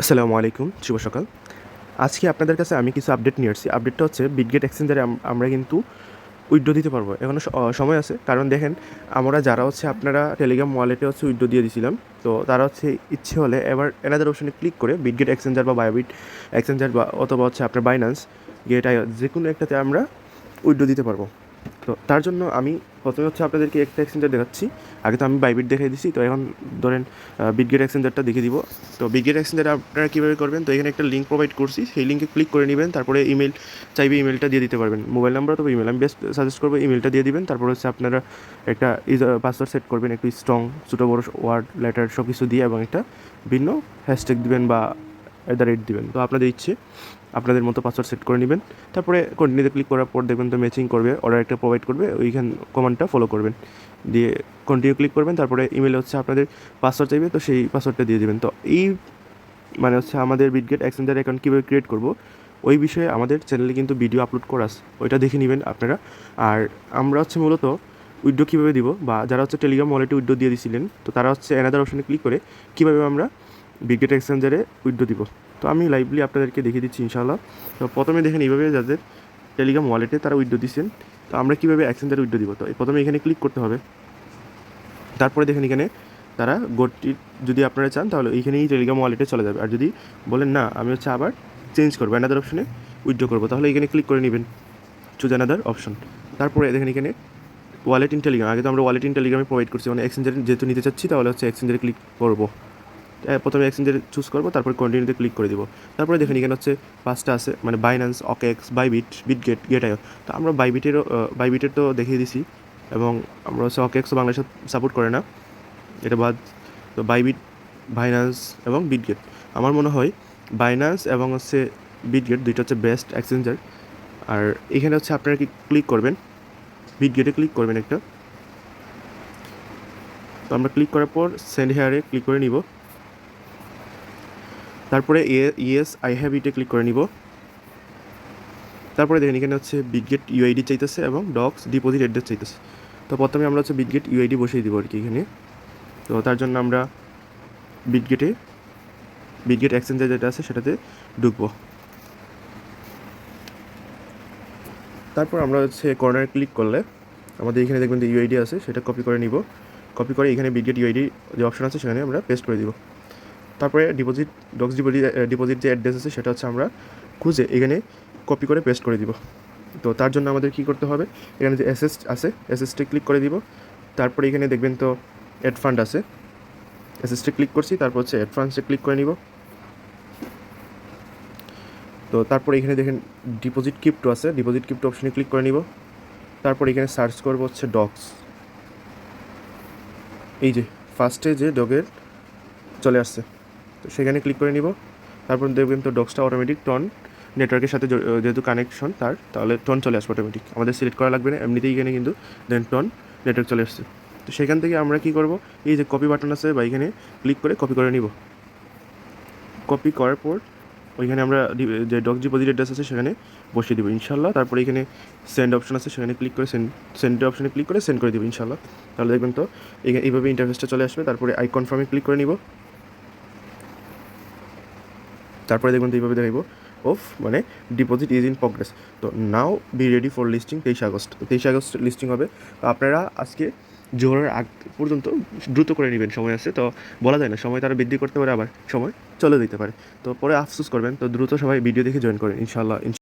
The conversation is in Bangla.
আসসালামু আলাইকুম, শুভ সকাল। আজকে আপনাদের কাছে আমি কিছু আপডেট নিয়ে আসছি। আপডেটটা হচ্ছে বিটগেট এক্সচেঞ্জারে আমরা কিন্তু উইথড্র দিতে পারবো। এখনও সময় আছে। কারণ দেখেন, আমরা যারা হচ্ছে আপনারা টেলিগ্রাম ওয়ালেটে হচ্ছে উইথড্র দিয়ে দিয়েছিলাম, তো তারা হচ্ছে ইচ্ছে হলে এবার এনাদার অপশনে ক্লিক করে বিটগেট এক্সচেঞ্জার বা বায়োবিট এক্সচেঞ্জার বা অথবা হচ্ছে আপনার বাইন্যান্স গেট যে কোনো একটাতে আমরা উইথড্র দিতে পারবো। তো তার জন্য আমি প্রথমে হচ্ছে আপনাদেরকে একটা এক্সচেঞ্জার দেখাচ্ছি। আগে তো আমি বাইবিট দেখিয়ে দিছি, তো এখন ধরেন বিটগেট এক্সচেঞ্জারটা দেখিয়ে দিব। তো বিটগেট এক্সচেঞ্জার আপনারা কীভাবে করবেন, তো এখানে একটা লিঙ্ক প্রোভাইড করছি, সেই লিঙ্কে ক্লিক করে নেবেন। তারপরে ইমেল চাইবে, ইমেলটা দিয়ে দিতে পারবেন, মোবাইল নাম্বার অথবা ইমেল। আমি বেস্ট সাজেস্ট করবো ইমেলটা দিয়ে দিবেন। তারপর হচ্ছে আপনারা একটা পাসওয়ার্ড সেট করবেন, একটু স্ট্রং, ছোটো বড়ো ওয়ার্ড লেটার সব কিছু দিয়ে, এবং একটা ভিন্ন হ্যাশট্যাগ দিবেন বা দিবেন। তো আপনাদের ইচ্ছে, আপনাদের মতো পাসওয়ার্ড সেট করে নেবেন। তারপরে কন্টিনিউতে ক্লিক করার পর দেখবেন তো ম্যাচিং করবে, অর্ডার একটা প্রোভাইড করবে, ওইখান কমান্ডটা ফলো করবেন, দিয়ে কন্টিনিউ ক্লিক করবেন। তারপরে ইমেলে হচ্ছে আপনাদের পাসওয়ার্ড চাইবে, তো সেই পাসওয়ার্ডটা দিয়ে দেবেন। তো এই মানে হচ্ছে আমাদের বিটগেট এক্সচেঞ্জার অ্যাকাউন্ট কীভাবে ক্রিয়েট করব, ওই বিষয়ে আমাদের চ্যানেলে কিন্তু ভিডিও আপলোড করা আছে, ওইটা দেখে নেবেন আপনারা। আর আমরা হচ্ছে মূলত উইথড্র কীভাবে দিব, বা যারা হচ্ছে টেলিগ্রাম ওয়ালেটে উইথড্র দিয়ে দিয়েছিলেন, তো তারা হচ্ছে অ্যানাদার অপশনে ক্লিক করে কীভাবে আমরা বিটগেট এক্সচেঞ্জারে উইথড্র দিব, তো আমি লাইভলি আপনাদেরকে দেখিয়ে দিচ্ছি ইনশাআল্লাহ। তো প্রথমে দেখেন এইভাবে যাদের টেলিগ্রাম ওয়ালেটে তারা উইথড্র দিচ্ছেন, তো আমরা কীভাবে এক্সচেঞ্জারে উইথড্র দিব। তো প্রথমে এখানে ক্লিক করতে হবে। তারপরে দেখেন এখানে তারা গোটি যদি আপনারা চান তাহলে এইখানেই টেলিগ্রাম ওয়ালেটে চলে যাবে। আর যদি বলেন না আমি হচ্ছে আবার চেঞ্জ করবো, অ্যানাদার অপশনে উইথড্র করবো, তাহলে এখানে ক্লিক করে নেবেন, চুজ অ্যানাদার অপশন। তারপরে দেখেন এখানে ওয়ালেট ইন টেলিগ্রাম, আগে তো আমরা ওয়ালেট ইন টেলিগ্রামে প্রোভাইড করছি, মানে এক্সচেঞ্জারে যেহেতু নিতে চাচ্ছি তাহলে হচ্ছে এক্সচেঞ্জারে ক্লিক করবো। প্রথমে এক্সচেঞ্জারে চুজ করবো, তারপর কন্টিনিউতে ক্লিক করে দিব। তারপরে দেখেন এখানে হচ্ছে 5টা আছে, মানে বাইন্যান্স, অকেক্স, বাইবিট, বিটগেট, গেটাইও। তো আমরা বাইবিটের তো দেখিয়ে দিছি, এবং আমরা হচ্ছে অকেক্সও বাংলাদেশে সাপোর্ট করে না, এটা বাদ। তো বাইবিট, বাইন্যান্স এবং বিটগেট, আমার মনে হয় বাইন্যান্স এবং হচ্ছে বিটগেট দুইটা হচ্ছে বেস্ট এক্সচেঞ্জার। আর এখানে হচ্ছে আপনারা কি ক্লিক করবেন, বিটগেটে ক্লিক করবেন একটা। তো আমরা ক্লিক করার পর সেন্ড হেয়ারে ক্লিক করে নিব। তারপরে ইয়েস আই হ্যাভ ইটে ক্লিক করে নিব। তারপরে দেখেন এখানে হচ্ছে বিটগেট ইউআইডি চাইতেছে এবং ডক্স ডিপোজিট অ্যাড্রেস চাইতেছে। তো প্রথমে আমরা হচ্ছে বিটগেট ইউআইডি বসিয়ে দিব আর কি এখানে। তো তার জন্য আমরা বিটগেট এক্সচেঞ্জার যেটা আছে সেটাতে ঢুকবো। তারপর আমরা হচ্ছে কর্নারে ক্লিক করলে আমাদের এখানে দেখবেন যে ইউআইডি আছে, সেটা কপি করে নিব। কপি করে এখানে বিটগেট ইউআইডি যে অপশন আছে সেখানে আমরা পেস্ট করে দিব। তারপরে ডিপোজিট যে অ্যাড্রেস আছে সেটা হচ্ছে আমরা খুঁজে এখানে কপি করে পেস্ট করে দিব। তো তার জন্য আমাদের কী করতে হবে, এখানে যে অ্যাসেস্ট আছে অ্যাসেস্টে ক্লিক করে দিব। তারপরে এখানে দেখবেন তো অ্যাড ফান্ড আছে, অ্যাসেস্টে ক্লিক করছি, তারপর হচ্ছে অ্যাড ফান্ডসে ক্লিক করে নিব। তো তারপরে এখানে দেখেন ডিপোজিট ক্রিপ্টো আছে, ডিপোজিট ক্রিপ্টো অপশনে ক্লিক করে নিব। তারপর এখানে সার্চ করব হচ্ছে ডগস, এই যে ফার্স্টে যে ডগের চলে আসছে, তো সেখানে ক্লিক করে নিব। তারপর দেখবেন তো ডগসটা অটোমেটিক টন নেটওয়ার্কের সাথে যেহেতু কানেকশন তার, তাহলে টোন চলে আসবে অটোমেটিক, আমাদের সিলেক্ট করা লাগবে না, এমনিতেই এখানে কিন্তু দেন টোন নেটওয়ার্ক চলে আসছে। তো সেখান থেকে আমরা কী করব, এই যে কপি বাটন আছে বা এখানে ক্লিক করে কপি করে নিব। কপি করার পর ওইখানে আমরা যে ডক ডিপোজিট অ্যাড্রেস আছে সেখানে বসিয়ে দেবো ইনশাল্লাহ। তারপরে এখানে সেন্ড অপশন আছে, সেখানে ক্লিক করে সেন্ড অপশনে ক্লিক করে সেন্ড করে দেবো ইনশাল্লাহ। তাহলে দেখবেন তো এইভাবে ইন্টারফেসটা চলে আসবে। তারপরে আই কনফার্মে ক্লিক করে নিব। তারপরে দেখবেন তো এইভাবে দেখাইব অফ, মানে ডিপোজিট ইজ ইন প্রগ্রেস। তো now be ready for listing 23 August. 23 August listing হবে। তো আপনারা আজকে জোহরের আগ পর্যন্ত দ্রুত করে নেবেন, সময় আছে তো, বলা যায় না, সময় তারা বৃদ্ধি করতে পারে, আবার সময় চলে দিতে পারে, তো পরে আফসোস করবেন। তো দ্রুত সবাই ভিডিও দেখে জয়েন করেন ইনশাল্লাহ।